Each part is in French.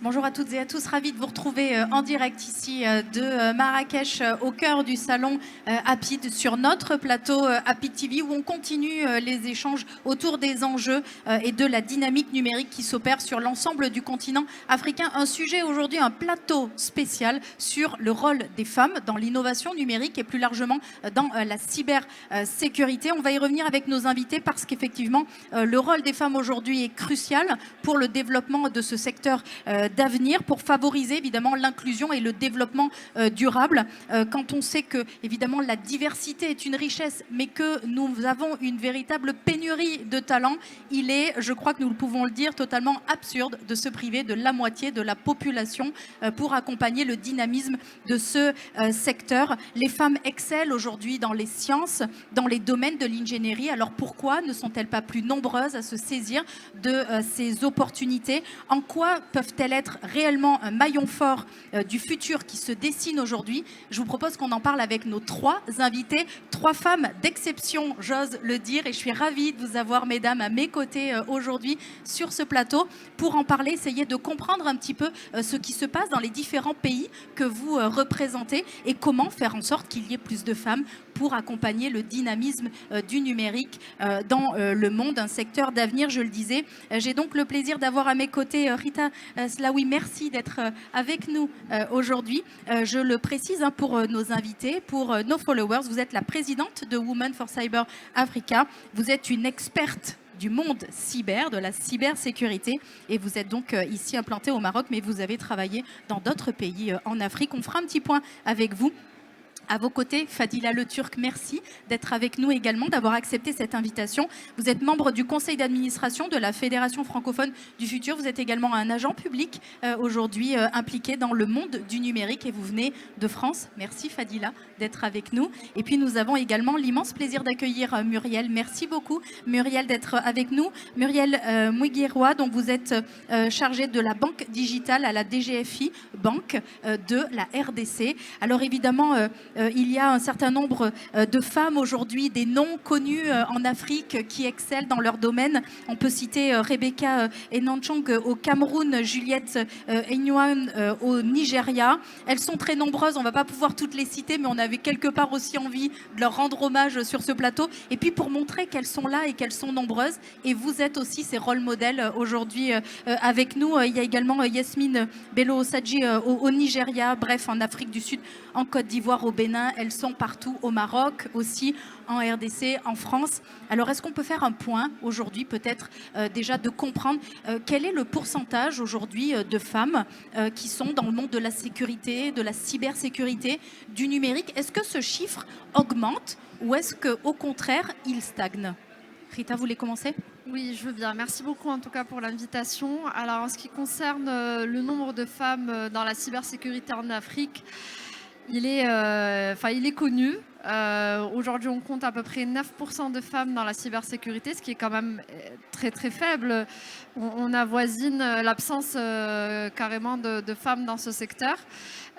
Bonjour à toutes et à tous, ravi de vous retrouver en direct ici de Marrakech au cœur du salon Happy sur notre plateau Happy TV où on continue les échanges autour des enjeux et de la dynamique numérique qui s'opère sur l'ensemble du continent africain. Un sujet aujourd'hui, un plateau spécial sur le rôle des femmes dans l'innovation numérique et plus largement dans la cybersécurité. On va y revenir avec nos invités parce qu'effectivement le rôle des femmes aujourd'hui est crucial pour le développement de ce secteur d'avenir, pour favoriser évidemment l'inclusion et le développement durable. Quand on sait que évidemment la diversité est une richesse, mais que nous avons une véritable pénurie de talents, il est, je crois que nous pouvons le dire, totalement absurde de se priver de la moitié de la population pour accompagner le dynamisme de ce secteur. Les femmes excellent aujourd'hui dans les sciences, dans les domaines de l'ingénierie. Alors pourquoi ne sont-elles pas plus nombreuses à se saisir de ces opportunités? En quoi peuvent-elles être réellement un maillon fort du futur qui se dessine aujourd'hui? Je vous propose qu'on en parle avec nos trois invités, trois femmes d'exception, j'ose le dire, et je suis ravie de vous avoir, mesdames, à mes côtés aujourd'hui sur ce plateau pour en parler, essayer de comprendre un petit peu ce qui se passe dans les différents pays que vous représentez et comment faire en sorte qu'il y ait plus de femmes pour accompagner le dynamisme du numérique dans le monde, un secteur d'avenir, je le disais. J'ai donc le plaisir d'avoir à mes côtés Rita Slaoui. Merci d'être avec nous aujourd'hui. Je le précise pour nos invités, pour nos followers, vous êtes la présidente de Women for Cyber Africa. Vous êtes une experte du monde cyber, de la cybersécurité, et vous êtes donc ici implantée au Maroc, mais vous avez travaillé dans d'autres pays en Afrique. On fera un petit point avec vous. À vos côtés, Fadila Le Turc, merci d'être avec nous également, d'avoir accepté cette invitation. Vous êtes membre du conseil d'administration de la Fédération francophone du futur. Vous êtes également un agent public aujourd'hui impliqué dans le monde du numérique et vous venez de France. Merci Fadila d'être avec nous. Et puis nous avons également l'immense plaisir d'accueillir Muriel. Merci beaucoup Muriel d'être avec nous. Muriel Mouiguiroa, donc vous êtes chargée de la banque digitale à la DGFI, banque de la RDC. Alors évidemment, il y a un certain nombre de femmes aujourd'hui, des noms connus en Afrique qui excellent dans leur domaine. On peut citer Rebecca Enanchong au Cameroun, Juliette Enyuan au Nigeria. Elles sont très nombreuses, on ne va pas pouvoir toutes les citer, mais on avait quelque part aussi envie de leur rendre hommage sur ce plateau. Et puis pour montrer qu'elles sont là et qu'elles sont nombreuses, et vous êtes aussi ces rôles modèles aujourd'hui avec nous. Il y a également Yasmine Bello-Sadji au Nigeria, bref, en Afrique du Sud, en Côte d'Ivoire, au Bénin. Elles sont partout, au Maroc aussi, en RDC, en France. Alors, est-ce qu'on peut faire un point aujourd'hui, peut-être déjà de comprendre quel est le pourcentage aujourd'hui de femmes qui sont dans le monde de la sécurité, de la cybersécurité, du numérique? Est-ce que ce chiffre augmente ou est-ce qu'au contraire, il stagne? Rita, vous voulez commencer? Oui, je veux bien. Merci beaucoup en tout cas pour l'invitation. Alors, en ce qui concerne le nombre de femmes dans la cybersécurité en Afrique, il est connu. Aujourd'hui, on compte à peu près 9% de femmes dans la cybersécurité, ce qui est quand même très très faible. On avoisine l'absence carrément de femmes dans ce secteur.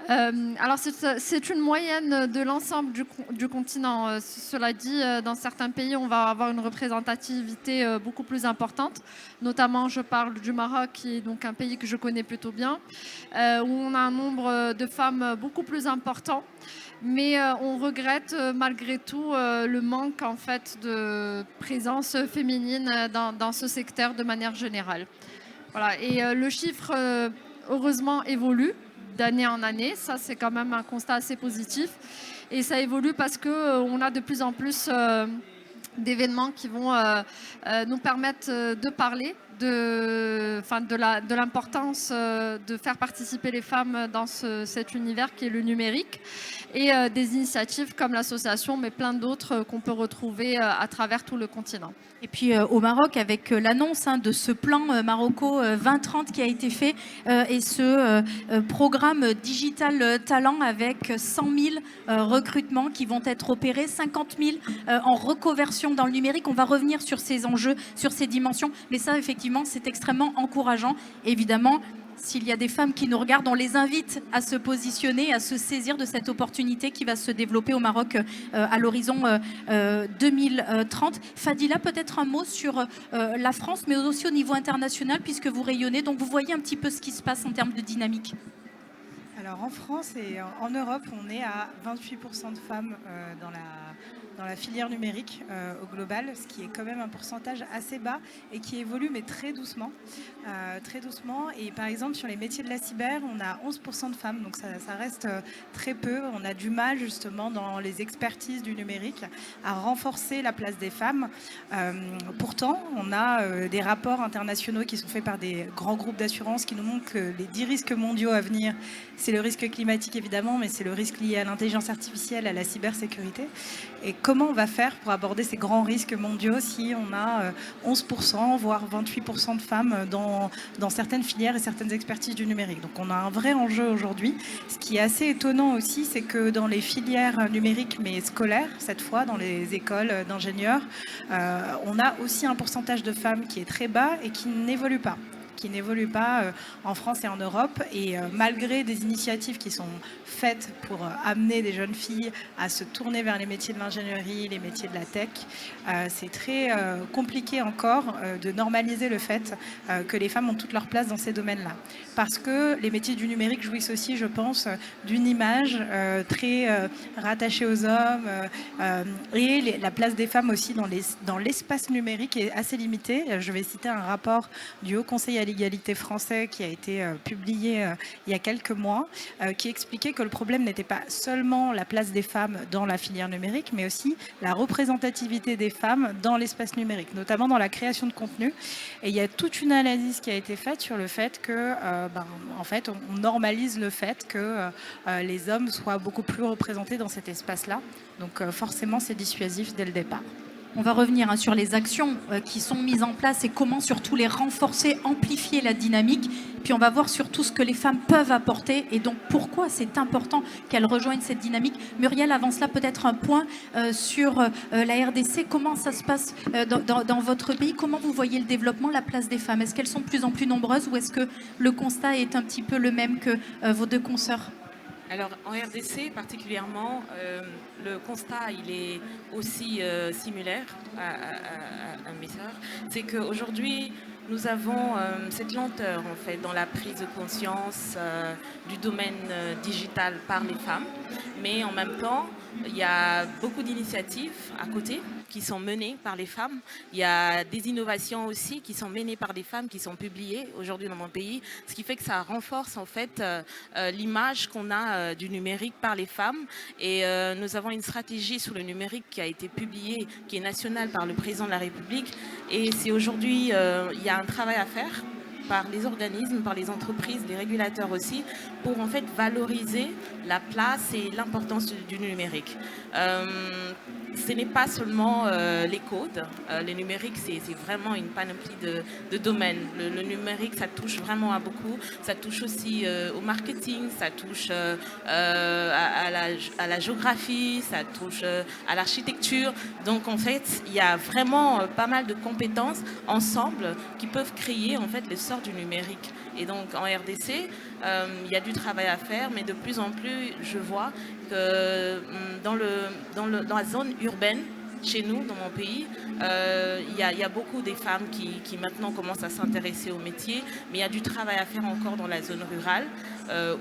Alors c'est une moyenne de l'ensemble du continent. Cela dit, dans certains pays, on va avoir une représentativité beaucoup plus importante. Notamment, je parle du Maroc, qui est donc un pays que je connais plutôt bien, où on a un nombre de femmes beaucoup plus important. Mais on regrette malgré tout le manque en fait de présence féminine dans ce secteur de manière générale. Voilà. Et le chiffre, heureusement, évolue d'année en année. Ça, c'est quand même un constat assez positif. Et ça évolue parce qu'on a de plus en plus d'événements qui vont nous permettre de parler de l'importance de faire participer les femmes dans cet univers qui est le numérique et des initiatives comme l'association, mais plein d'autres qu'on peut retrouver à travers tout le continent. Et puis au Maroc, avec l'annonce de ce plan Marocco 2030 qui a été fait et ce programme Digital Talent avec 100 000 recrutements qui vont être opérés, 50 000 en reconversion dans le numérique. On va revenir sur ces enjeux, sur ces dimensions, mais ça, effectivement, c'est extrêmement encourageant. Évidemment, s'il y a des femmes qui nous regardent, on les invite à se positionner, à se saisir de cette opportunité qui va se développer au Maroc à l'horizon 2030. Fadila, peut-être un mot sur la France, mais aussi au niveau international, puisque vous rayonnez, donc vous voyez un petit peu ce qui se passe en termes de dynamique. Alors en France et en Europe, on est à 28% de femmes dans la filière numérique au global, ce qui est quand même un pourcentage assez bas et qui évolue mais très doucement. Et par exemple sur les métiers de la cyber, on a 11% de femmes, donc ça reste très peu. On a du mal justement dans les expertises du numérique à renforcer la place des femmes. Pourtant, on a des rapports internationaux qui sont faits par des grands groupes d'assurance qui nous montrent que les 10 risques mondiaux à venir, c'est le risque climatique évidemment, mais c'est le risque lié à l'intelligence artificielle, à la cybersécurité. Et comment on va faire pour aborder ces grands risques mondiaux si on a 11%, voire 28% de femmes dans certaines filières et certaines expertises du numérique. Donc on a un vrai enjeu aujourd'hui. Ce qui est assez étonnant aussi, c'est que dans les filières numériques, mais scolaires, cette fois, dans les écoles d'ingénieurs, on a aussi un pourcentage de femmes qui est très bas et qui n'évolue pas en France et en Europe. Et malgré des initiatives qui sont faites pour amener des jeunes filles à se tourner vers les métiers de l'ingénierie, les métiers de la tech, c'est très compliqué encore de normaliser le fait que les femmes ont toute leur place dans ces domaines-là. Parce que les métiers du numérique jouissent aussi, je pense, d'une image très rattachée aux hommes et la place des femmes aussi dans l'espace numérique est assez limitée. Je vais citer un rapport du Haut Conseil à l'égalité français qui a été publié il y a quelques mois, qui expliquait que le problème n'était pas seulement la place des femmes dans la filière numérique, mais aussi la représentativité des femmes dans l'espace numérique, notamment dans la création de contenu. Et il y a toute une analyse qui a été faite sur le fait que, en fait, on normalise le fait que les hommes soient beaucoup plus représentés dans cet espace-là. Donc forcément, c'est dissuasif dès le départ. On va revenir sur les actions qui sont mises en place et comment surtout les renforcer, amplifier la dynamique. Puis on va voir surtout ce que les femmes peuvent apporter et donc pourquoi c'est important qu'elles rejoignent cette dynamique. Muriel, avant cela, peut-être un point sur la RDC. Comment ça se passe dans votre pays? Comment vous voyez le développement, la place des femmes? Est-ce qu'elles sont de plus en plus nombreuses ou est-ce que le constat est un petit peu le même que vos deux consoeurs? Alors en RDC particulièrement, le constat il est aussi similaire à mes sœurs. C'est qu'aujourd'hui nous avons cette lenteur en fait dans la prise de conscience du domaine digital par les femmes, mais en même temps il y a beaucoup d'initiatives à côté qui sont menées par les femmes. Il y a des innovations aussi qui sont menées par des femmes, qui sont publiées aujourd'hui dans mon pays, ce qui fait que ça renforce en fait l'image qu'on a du numérique par les femmes. Et nous avons une stratégie sur le numérique qui a été publiée, qui est nationale par le président de la République. Et c'est aujourd'hui, il y a un travail à faire par les organismes, par les entreprises, les régulateurs aussi, pour en fait valoriser la place et l'importance du numérique. Ce n'est pas seulement les codes, les numériques c'est vraiment une panoplie de domaines. Le numérique ça touche vraiment à beaucoup, ça touche aussi au marketing, ça touche à la géographie, ça touche à l'architecture. Donc en fait il y a vraiment pas mal de compétences ensemble qui peuvent créer en fait l'essor du numérique. Et donc en RDC, il y a du travail à faire, mais de plus en plus, je vois que dans la zone urbaine, chez nous, dans mon pays, il y a beaucoup des femmes qui maintenant commencent à s'intéresser au métier, mais il y a du travail à faire encore dans la zone rurale,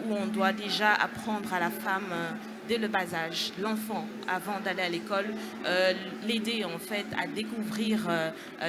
où on doit déjà apprendre à la femme dès le bas âge, l'enfant, avant d'aller à l'école, l'aider en fait à découvrir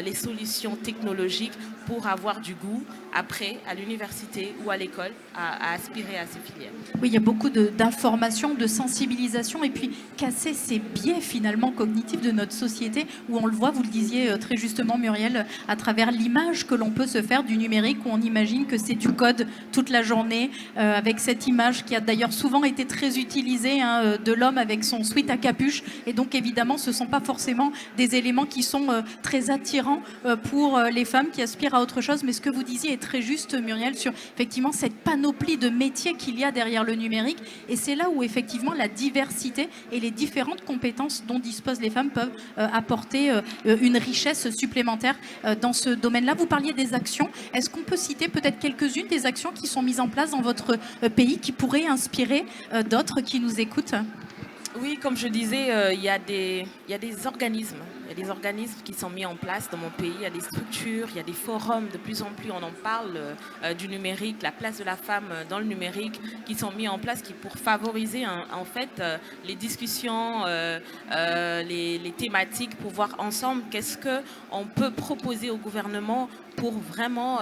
les solutions technologiques pour avoir du goût après, à l'université ou à l'école, à aspirer à ces filières. Oui, il y a beaucoup d'informations, de sensibilisation et puis casser ces biais finalement cognitifs de notre société où on le voit, vous le disiez très justement Muriel, à travers l'image que l'on peut se faire du numérique où on imagine que c'est du code toute la journée avec cette image qui a d'ailleurs souvent été très utilisée de l'homme avec son sweat à capuche. Et donc évidemment, ce ne sont pas forcément des éléments qui sont très attirants pour les femmes qui aspirent à autre chose. Mais ce que vous disiez est très juste, Muriel, sur effectivement cette panoplie de métiers qu'il y a derrière le numérique. Et c'est là où effectivement la diversité et les différentes compétences dont disposent les femmes peuvent apporter une richesse supplémentaire dans ce domaine-là. Vous parliez des actions. Est-ce qu'on peut citer peut-être quelques-unes des actions qui sont mises en place dans votre pays qui pourraient inspirer d'autres qui nous écoutent? Oui, comme je disais, il y a des organismes. Il y a des organismes qui sont mis en place dans mon pays. Il y a des structures, il y a des forums. De plus en plus, on en parle du numérique, la place de la femme dans le numérique, qui sont mis en place pour favoriser en fait les discussions, les thématiques, pour voir ensemble qu'est-ce qu'on peut proposer au gouvernement pour vraiment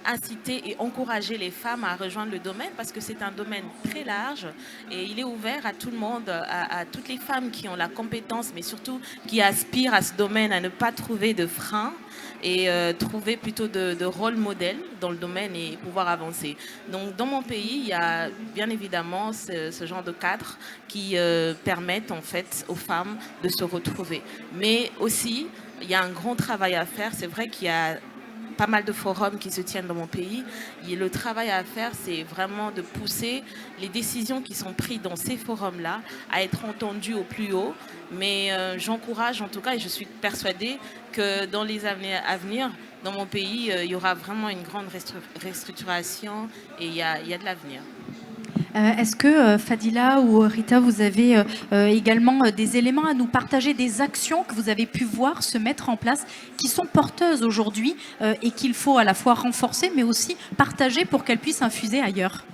inciter et encourager les femmes à rejoindre le domaine, parce que c'est un domaine très large et il est ouvert à tout le monde, à toutes les femmes qui ont la compétence, mais surtout qui aspirent à ce domaine, à ne pas trouver de frein et trouver plutôt de rôle modèle dans le domaine et pouvoir avancer. Donc dans mon pays, il y a bien évidemment ce genre de cadres qui permettent en fait aux femmes de se retrouver. Mais aussi, il y a un grand travail à faire. C'est vrai qu'il y a pas mal de forums qui se tiennent dans mon pays. Et le travail à faire, c'est vraiment de pousser les décisions qui sont prises dans ces forums-là à être entendues au plus haut. Mais j'encourage en tout cas, et je suis persuadée que dans les années à venir, dans mon pays, il y aura vraiment une grande restructuration et il y a de l'avenir. Est-ce que Fadila ou Rita, vous avez également des éléments à nous partager, des actions que vous avez pu voir se mettre en place, qui sont porteuses aujourd'hui et qu'il faut à la fois renforcer, mais aussi partager pour qu'elles puissent infuser ailleurs?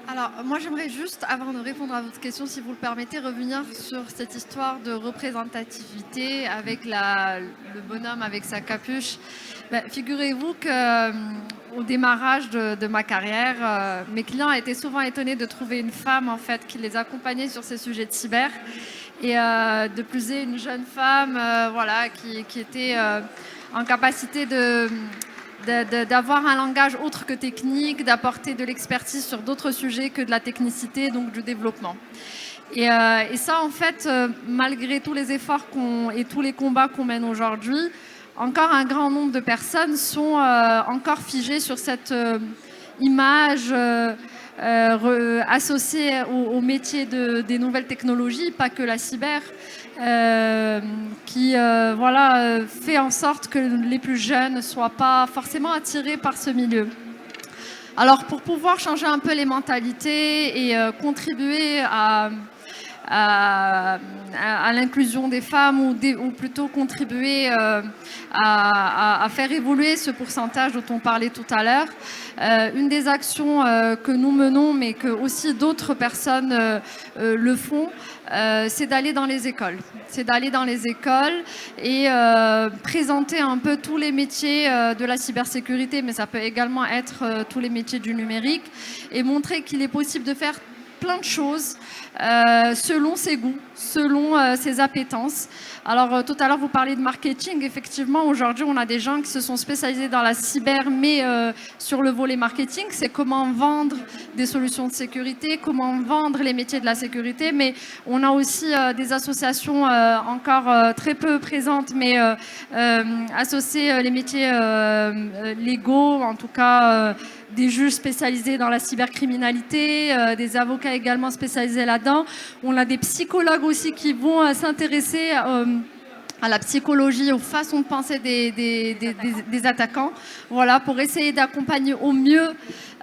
Alors, moi, j'aimerais juste, avant de répondre à votre question, si vous le permettez, revenir sur cette histoire de représentativité avec le bonhomme avec sa capuche. Figurez-vous qu'au démarrage de ma carrière, mes clients étaient souvent étonnés de trouver une femme en fait, qui les accompagnait sur ces sujets de cyber. Et de plus est une jeune femme voilà, qui était en capacité d'avoir un langage autre que technique, d'apporter de l'expertise sur d'autres sujets que de la technicité, donc du développement. Et ça, en fait, malgré tous les efforts et tous les combats qu'on mène aujourd'hui, encore un grand nombre de personnes sont encore figées sur cette image associée au métier des nouvelles technologies, pas que la cyber, qui fait en sorte que les plus jeunes ne soient pas forcément attirés par ce milieu. Alors pour pouvoir changer un peu les mentalités et contribuer à l'inclusion des femmes ou plutôt contribuer à faire évoluer ce pourcentage dont on parlait tout à l'heure. Une des actions que nous menons, mais que aussi d'autres personnes le font, c'est d'aller dans les écoles. C'est d'aller dans les écoles et présenter un peu tous les métiers de la cybersécurité, mais ça peut également être tous les métiers du numérique, et montrer qu'il est possible de faire plein de choses selon ses goûts, selon ses appétences. Alors tout à l'heure vous parliez de marketing. Effectivement, aujourd'hui on a des gens qui se sont spécialisés dans la cyber, mais sur le volet marketing, c'est comment vendre des solutions de sécurité, comment vendre les métiers de la sécurité. Mais on a aussi des associations encore très peu présentes, mais associées les métiers légaux, en tout cas des juges spécialisés dans la cybercriminalité, des avocats également spécialisés là-dedans. On a des psychologues aussi qui vont s'intéresser à la psychologie, aux façons de penser des attaquants, voilà, pour essayer d'accompagner au mieux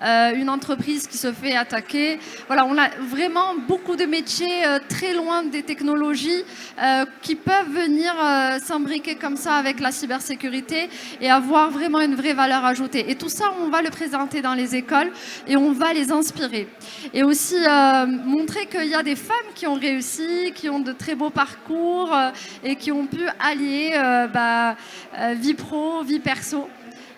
une entreprise qui se fait attaquer. Voilà, on a vraiment beaucoup de métiers très loin des technologies qui peuvent venir s'imbriquer comme ça avec la cybersécurité et avoir vraiment une vraie valeur ajoutée. Et tout ça, on va le présenter dans les écoles et on va les inspirer. Et aussi montrer qu'il y a des femmes qui ont réussi, qui ont de très beaux parcours et qui ont pu allier vie pro, vie perso.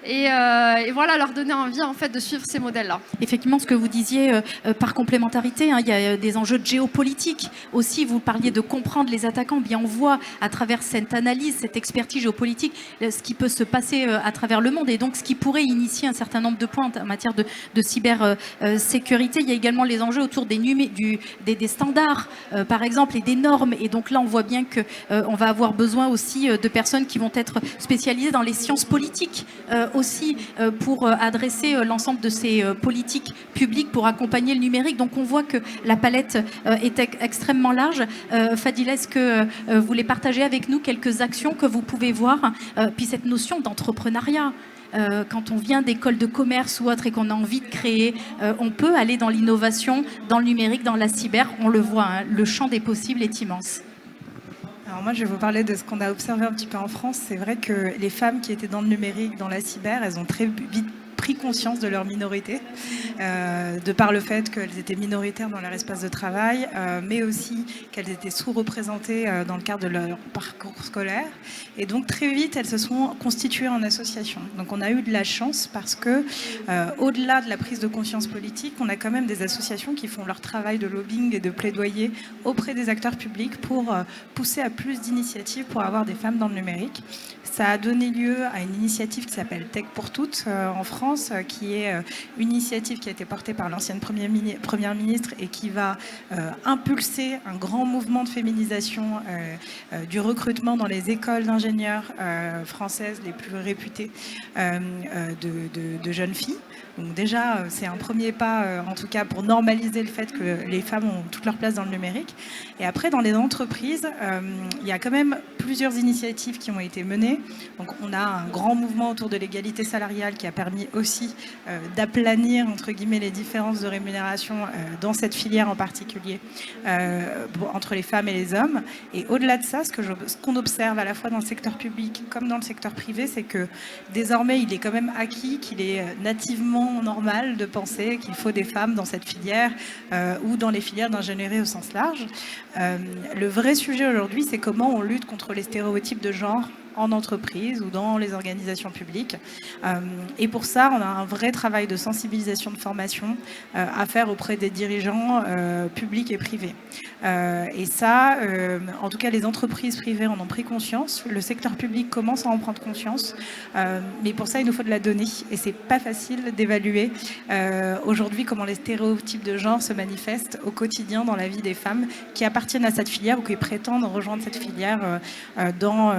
et voilà, leur donner envie en fait de suivre ces modèles-là. Effectivement, ce que vous disiez par complémentarité, hein, il y a des enjeux de géopolitique aussi. Vous parliez de comprendre les attaquants. Bien, on voit à travers cette analyse, cette expertise géopolitique, ce qui peut se passer à travers le monde et donc ce qui pourrait initier un certain nombre de points en matière de cybersécurité. Il y a également les enjeux autour des standards, par exemple, et des normes. Et donc là, on voit bien qu'on va avoir besoin aussi de personnes qui vont être spécialisées dans les sciences politiques aussi pour adresser l'ensemble de ces politiques publiques pour accompagner le numérique. Donc on voit que la palette est extrêmement large. Fadila, est-ce que vous voulez partager avec nous quelques actions que vous pouvez voir, puis cette notion d'entrepreneuriat quand on vient d'école de commerce ou autre et qu'on a envie de créer, on peut aller dans l'innovation, dans le numérique, dans la cyber. On le voit, hein, le champ des possibles est immense. Alors moi, je vais vous parler de ce qu'on a observé un petit peu en France. C'est vrai que les femmes qui étaient dans le numérique, dans la cyber, elles ont très vite pris conscience de leur minorité, de par le fait qu'elles étaient minoritaires dans leur espace de travail, mais aussi qu'elles étaient sous-représentées dans le cadre de leur parcours scolaire. Et donc très vite, elles se sont constituées en association. Donc on a eu de la chance parce que, au-delà de la prise de conscience politique, on a quand même des associations qui font leur travail de lobbying et de plaidoyer auprès des acteurs publics pour pousser à plus d'initiatives pour avoir des femmes dans le numérique. Ça a donné lieu à une initiative qui s'appelle Tech pour toutes en France, qui est une initiative qui a été portée par l'ancienne première ministre et qui va impulser un grand mouvement de féminisation du recrutement dans les écoles d'ingénieurs françaises les plus réputées de jeunes filles. Donc déjà, c'est un premier pas, en tout cas, pour normaliser le fait que les femmes ont toute leur place dans le numérique. Et après, dans les entreprises, il y a quand même plusieurs initiatives qui ont été menées. Donc on a un grand mouvement autour de l'égalité salariale qui a permis aussi d'aplanir, entre guillemets, les différences de rémunération dans cette filière en particulier entre les femmes et les hommes. Et au-delà de ça, ce qu'on observe à la fois dans le secteur public comme dans le secteur privé, c'est que désormais, il est quand même acquis qu'il est nativement normal de penser qu'il faut des femmes dans cette filière ou dans les filières d'ingénierie au sens large. Le vrai sujet aujourd'hui, c'est comment on lutte contre les stéréotypes de genre en entreprise ou dans les organisations publiques. Et pour ça, on a un vrai travail de sensibilisation, de formation à faire auprès des dirigeants publics et privés. Et ça, en tout cas, les entreprises privées en ont pris conscience. Le secteur public commence à en prendre conscience. Mais pour ça, il nous faut de la donnée. Et c'est pas facile d'évaluer aujourd'hui comment les stéréotypes de genre se manifestent au quotidien dans la vie des femmes qui appartiennent à cette filière ou qui prétendent rejoindre cette filière dans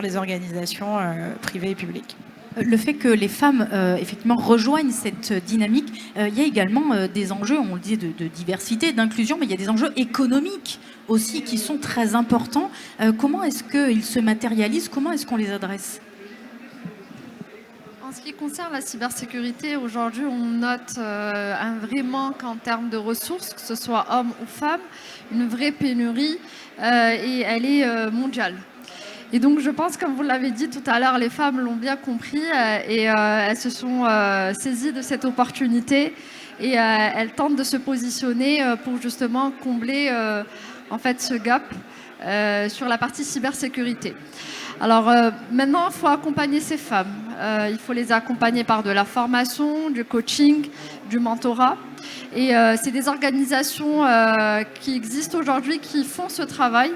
les organisations privées et publiques. Le fait que les femmes effectivement rejoignent cette dynamique, il y a également des enjeux, on le dit, de diversité, d'inclusion, mais il y a des enjeux économiques aussi qui sont très importants. Comment est-ce qu'ils se matérialisent? Comment est-ce qu'on les adresse? En ce qui concerne la cybersécurité, aujourd'hui, on note un vrai manque en termes de ressources, que ce soit hommes ou femmes, une vraie pénurie, et elle est mondiale. Et donc, je pense, comme vous l'avez dit tout à l'heure, les femmes l'ont bien compris et elles se sont saisies de cette opportunité et elles tentent de se positionner pour justement combler en fait ce gap sur la partie cybersécurité. Alors maintenant, il faut accompagner ces femmes. Il faut les accompagner par de la formation, du coaching, du mentorat. Et c'est des organisations qui existent aujourd'hui qui font ce travail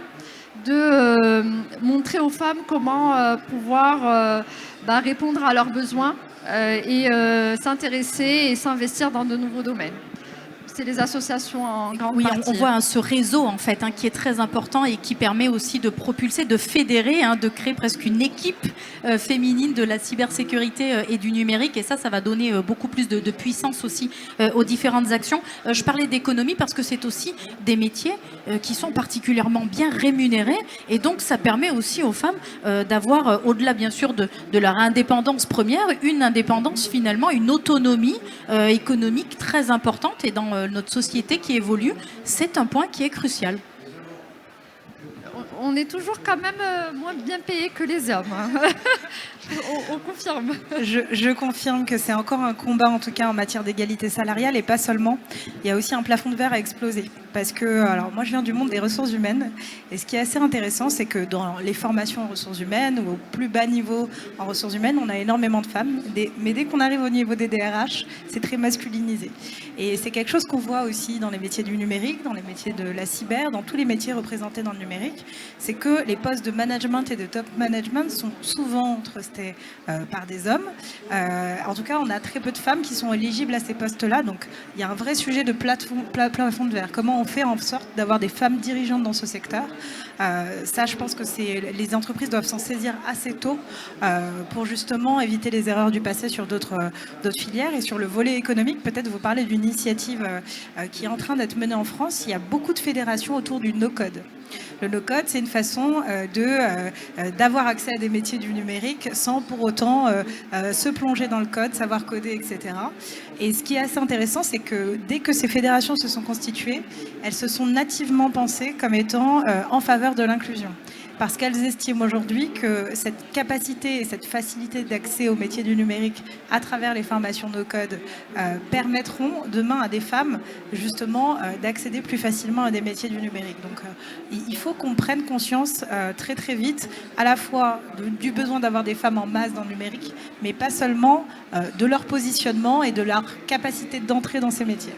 de montrer aux femmes comment pouvoir répondre à leurs besoins et s'intéresser et s'investir dans de nouveaux domaines. C'est les associations en grande partie. Oui, on voit ce réseau en fait qui est très important et qui permet aussi de propulser, de fédérer, de créer presque une équipe féminine de la cybersécurité et du numérique. Et ça va donner beaucoup plus de puissance aussi aux différentes actions. Je parlais d'économie parce que c'est aussi des métiers qui sont particulièrement bien rémunérés. Et donc, ça permet aussi aux femmes d'avoir, au-delà bien sûr de leur indépendance première, une indépendance finalement, une autonomie économique très importante. Et dans notre société qui évolue, c'est un point qui est crucial. on est toujours quand même moins bien payés que les hommes. Hein. On confirme. Je confirme que c'est encore un combat, en tout cas en matière d'égalité salariale, et pas seulement. Il y a aussi un plafond de verre à exploser. Parce que, alors moi je viens du monde des ressources humaines, et ce qui est assez intéressant, c'est que dans les formations en ressources humaines, ou au plus bas niveau en ressources humaines, on a énormément de femmes, mais dès qu'on arrive au niveau des DRH, c'est très masculinisé. Et c'est quelque chose qu'on voit aussi dans les métiers du numérique, dans les métiers de la cyber, dans tous les métiers représentés dans le numérique, c'est que les postes de management et de top management sont souvent trustés par des hommes. En tout cas, on a très peu de femmes qui sont éligibles à ces postes-là, donc il y a un vrai sujet de plafond de verre. Comment on fait en sorte d'avoir des femmes dirigeantes dans ce secteur? Ça, je pense que les entreprises doivent s'en saisir assez tôt pour justement éviter les erreurs du passé sur d'autres filières. Et sur le volet économique, peut-être vous parlez d'une initiative qui est en train d'être menée en France. Il y a beaucoup de fédérations autour du no-code. Le no-code, c'est une façon d'avoir accès à des métiers du numérique sans pour autant se plonger dans le code, savoir coder, etc. Et ce qui est assez intéressant, c'est que dès que ces fédérations se sont constituées, elles se sont nativement pensées comme étant en faveur de l'inclusion. Parce qu'elles estiment aujourd'hui que cette capacité et cette facilité d'accès aux métiers du numérique à travers les formations no-code permettront demain à des femmes justement d'accéder plus facilement à des métiers du numérique. Donc il faut qu'on prenne conscience très très vite à la fois du besoin d'avoir des femmes en masse dans le numérique, mais pas seulement de leur positionnement et de leur capacité d'entrer dans ces métiers.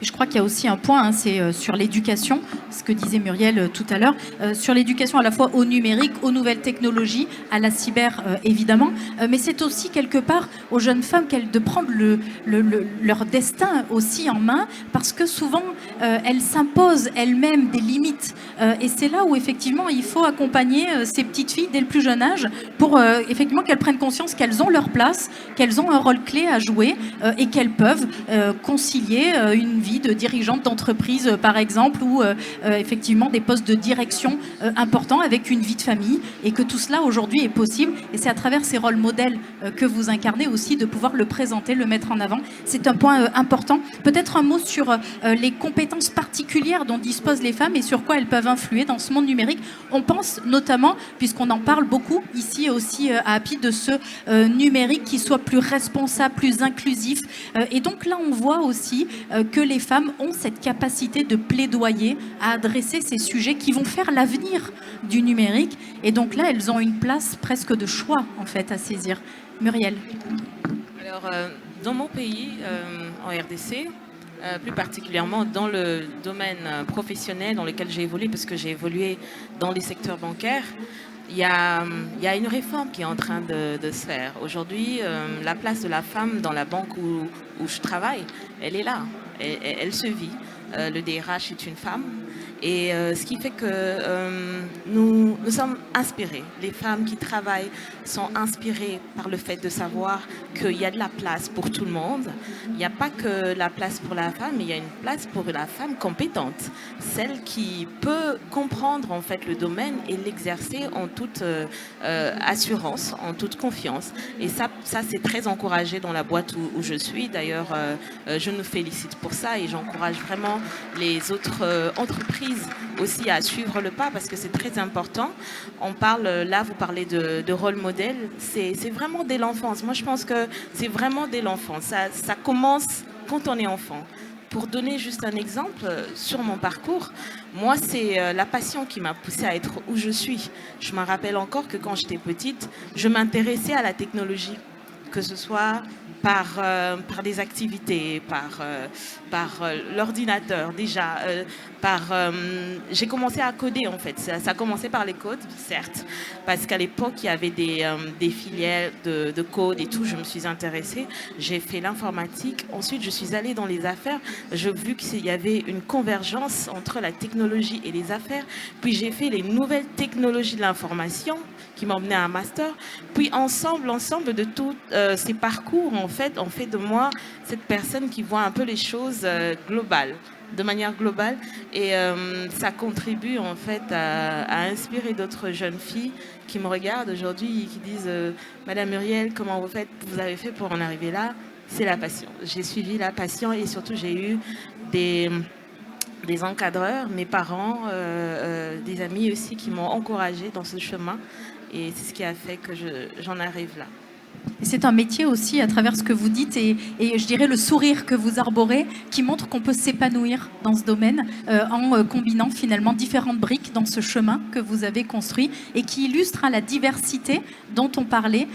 Je crois qu'il y a aussi un point, c'est sur l'éducation, ce que disait Muriel tout à l'heure, sur l'éducation à la fois au numérique, aux nouvelles technologies, à la cyber évidemment, mais c'est aussi quelque part aux jeunes femmes de prendre leur destin aussi en main, parce que souvent elles s'imposent elles-mêmes des limites, et c'est là où effectivement il faut accompagner ces petites filles dès le plus jeune âge pour effectivement qu'elles prennent conscience qu'elles ont leur place, qu'elles ont un rôle clé à jouer et qu'elles peuvent concilier une vie de dirigeante d'entreprise par exemple, ou effectivement des postes de direction importants avec une vie de famille, et que tout cela aujourd'hui est possible, et c'est à travers ces rôles modèles que vous incarnez aussi de pouvoir le présenter, le mettre en avant. C'est un point important. Peut-être un mot sur les compétences particulières dont disposent les femmes et sur quoi elles peuvent influer dans ce monde numérique. On pense notamment, puisqu'on en parle beaucoup ici aussi à API, de ce numérique qui soit plus responsable, plus inclusif, et donc là on voit aussi que les femmes ont cette capacité de plaidoyer, à adresser ces sujets qui vont faire l'avenir du numérique. Et donc là, elles ont une place presque de choix, en fait, à saisir. Muriel. Alors, dans mon pays, en RDC, plus particulièrement dans le domaine professionnel dans lequel j'ai évolué, parce que j'ai évolué dans les secteurs bancaires, il y a une réforme qui est en train de se faire. Aujourd'hui, la place de la femme dans la banque où je travaille, elle est là. Elle se vit. Le DRH est une femme. Et ce qui fait que nous sommes inspirés. Les femmes qui travaillent sont inspirées par le fait de savoir qu'il y a de la place pour tout le monde. Il n'y a pas que la place pour la femme, mais il y a une place pour la femme compétente. Celle qui peut comprendre en fait le domaine et l'exercer en toute assurance, en toute confiance. Et ça c'est très encouragé dans la boîte où je suis. D'ailleurs, je nous félicite pour ça et j'encourage vraiment les autres entreprises aussi à suivre le pas, parce que c'est très important. On parle, là vous parlez de rôle modèle, c'est vraiment dès l'enfance. Moi je pense que c'est vraiment dès l'enfance, ça commence quand on est enfant. Pour donner juste un exemple sur mon parcours, moi c'est la passion qui m'a poussée à être où je suis. Je me rappelle encore que quand j'étais petite, je m'intéressais à la technologie, que ce soit par des activités, par l'ordinateur déjà, j'ai commencé à coder en fait. Ça a commencé par les codes, certes, parce qu'à l'époque il y avait des filières de code et tout, je me suis intéressée, j'ai fait l'informatique, ensuite je suis allée dans les affaires, j'ai vu qu'il y avait une convergence entre la technologie et les affaires, puis j'ai fait les nouvelles technologies de l'information qui m'ont mené à un master, puis ensemble de tous ces parcours, en fait, on fait de moi cette personne qui voit un peu les choses globales, de manière globale, et ça contribue en fait à inspirer d'autres jeunes filles qui me regardent aujourd'hui et qui disent Madame Muriel, comment vous avez fait pour en arriver là? C'est la passion. J'ai suivi la passion et surtout j'ai eu des encadreurs, mes parents, des amis aussi qui m'ont encouragée dans ce chemin. Et c'est ce qui a fait que j'en arrive là. C'est un métier aussi, à travers ce que vous dites, et je dirais le sourire que vous arborez, qui montre qu'on peut s'épanouir dans ce domaine en combinant finalement différentes briques dans ce chemin que vous avez construit et qui illustre la diversité dont on parlait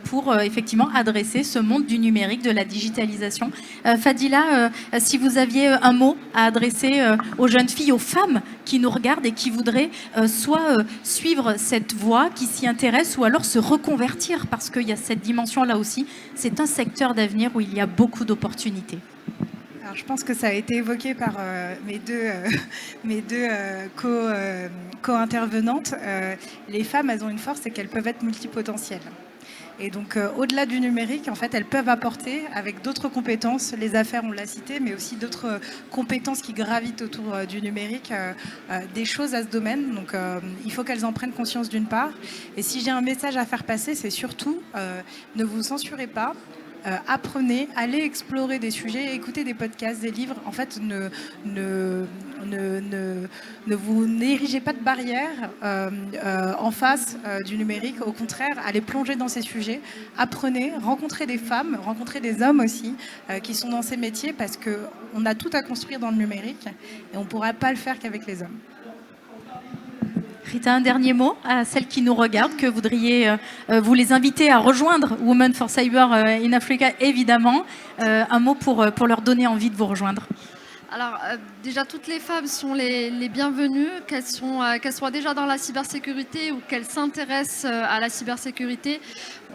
pour effectivement adresser ce monde du numérique, de la digitalisation. Fadila, si vous aviez un mot à adresser aux jeunes filles, aux femmes qui nous regardent et qui voudraient soit suivre cette voie, qui s'y intéressent, ou alors se reconvertir, parce qu'il y a cette dimension-là aussi. C'est un secteur d'avenir où il y a beaucoup d'opportunités. Alors, je pense que ça a été évoqué par mes deux co-intervenantes. Les femmes, elles ont une force, c'est qu'elles peuvent être multipotentielles. Et donc, au-delà du numérique, en fait, elles peuvent apporter, avec d'autres compétences, les affaires, on l'a cité, mais aussi d'autres compétences qui gravitent autour du numérique, des choses à ce domaine. Donc, il faut qu'elles en prennent conscience d'une part. Et si j'ai un message à faire passer, c'est surtout ne vous censurez pas. Apprenez, allez explorer des sujets, écoutez des podcasts, des livres. En fait, ne vous n'érigez pas de barrière en face du numérique. Au contraire, allez plonger dans ces sujets. Apprenez, rencontrez des femmes, rencontrez des hommes aussi qui sont dans ces métiers, parce qu'on a tout à construire dans le numérique et on ne pourra pas le faire qu'avec les hommes. Rita, un dernier mot à celles qui nous regardent, que voudriez vous les inviter à rejoindre Women for Cyber in Africa, évidemment. Un mot pour leur donner envie de vous rejoindre. Alors, déjà, toutes les femmes sont les bienvenues, qu'elles soient déjà dans la cybersécurité ou qu'elles s'intéressent à la cybersécurité.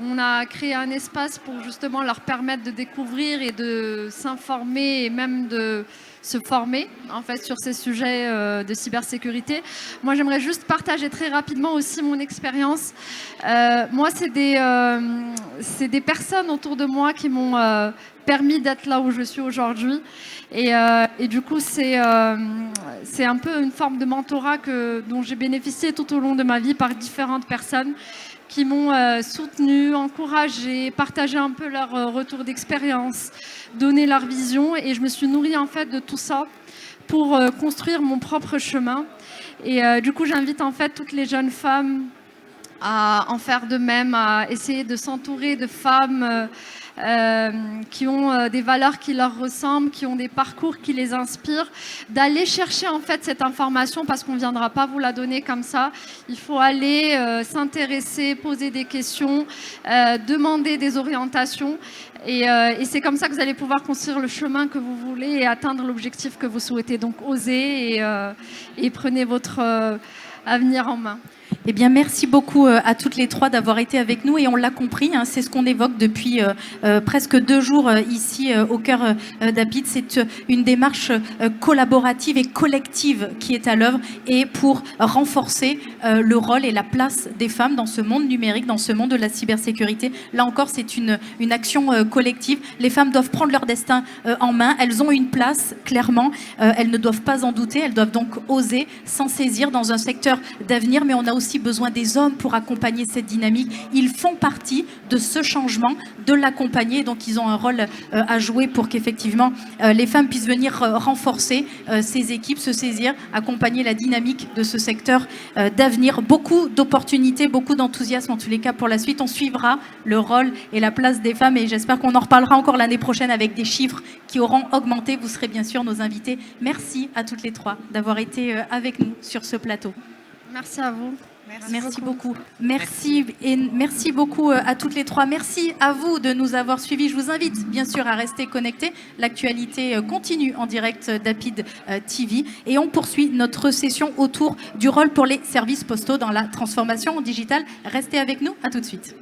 On a créé un espace pour justement leur permettre de découvrir et de s'informer et même de se former en fait sur ces sujets de cybersécurité. Moi, j'aimerais juste partager très rapidement aussi mon expérience. Moi, c'est des personnes autour de moi qui m'ont permis d'être là où je suis aujourd'hui. Et du coup, c'est un peu une forme de mentorat dont j'ai bénéficié tout au long de ma vie par différentes personnes qui m'ont soutenue, encouragée, partagé un peu leur retour d'expérience, donné leur vision. Et je me suis nourrie en fait de tout ça pour construire mon propre chemin. Et du coup, j'invite en fait toutes les jeunes femmes à en faire de même, à essayer de s'entourer de femmes qui ont des valeurs qui leur ressemblent, qui ont des parcours qui les inspirent, d'aller chercher en fait cette information, parce qu'on ne viendra pas vous la donner comme ça. Il faut aller s'intéresser, poser des questions, demander des orientations. Et c'est comme ça que vous allez pouvoir construire le chemin que vous voulez et atteindre l'objectif que vous souhaitez. Donc osez et prenez votre avenir en main. Eh bien, merci beaucoup à toutes les trois d'avoir été avec nous. Et on l'a compris, hein, c'est ce qu'on évoque depuis presque 2 jours ici au cœur d'Apid. C'est une démarche collaborative et collective qui est à l'œuvre, et pour renforcer le rôle et la place des femmes dans ce monde numérique, dans ce monde de la cybersécurité. Là encore, c'est une action collective. Les femmes doivent prendre leur destin en main. Elles ont une place, clairement. Elles ne doivent pas en douter. Elles doivent donc oser s'en saisir dans un secteur d'avenir. Mais on a aussi besoin des hommes pour accompagner cette dynamique. Ils font partie de ce changement, de l'accompagner. Donc, ils ont un rôle à jouer pour qu'effectivement les femmes puissent venir renforcer ces équipes, se saisir, accompagner la dynamique de ce secteur d'avenir. Beaucoup d'opportunités, beaucoup d'enthousiasme en tous les cas pour la suite. On suivra le rôle et la place des femmes, et j'espère qu'on en reparlera encore l'année prochaine avec des chiffres qui auront augmenté. Vous serez bien sûr nos invités. Merci à toutes les trois d'avoir été avec nous sur ce plateau. Merci à vous. Merci beaucoup. Merci beaucoup à toutes les trois. Merci à vous de nous avoir suivis. Je vous invite bien sûr à rester connectés. L'actualité continue en direct d'Apid TV, et on poursuit notre session autour du rôle pour les services postaux dans la transformation digitale. Restez avec nous. À tout de suite.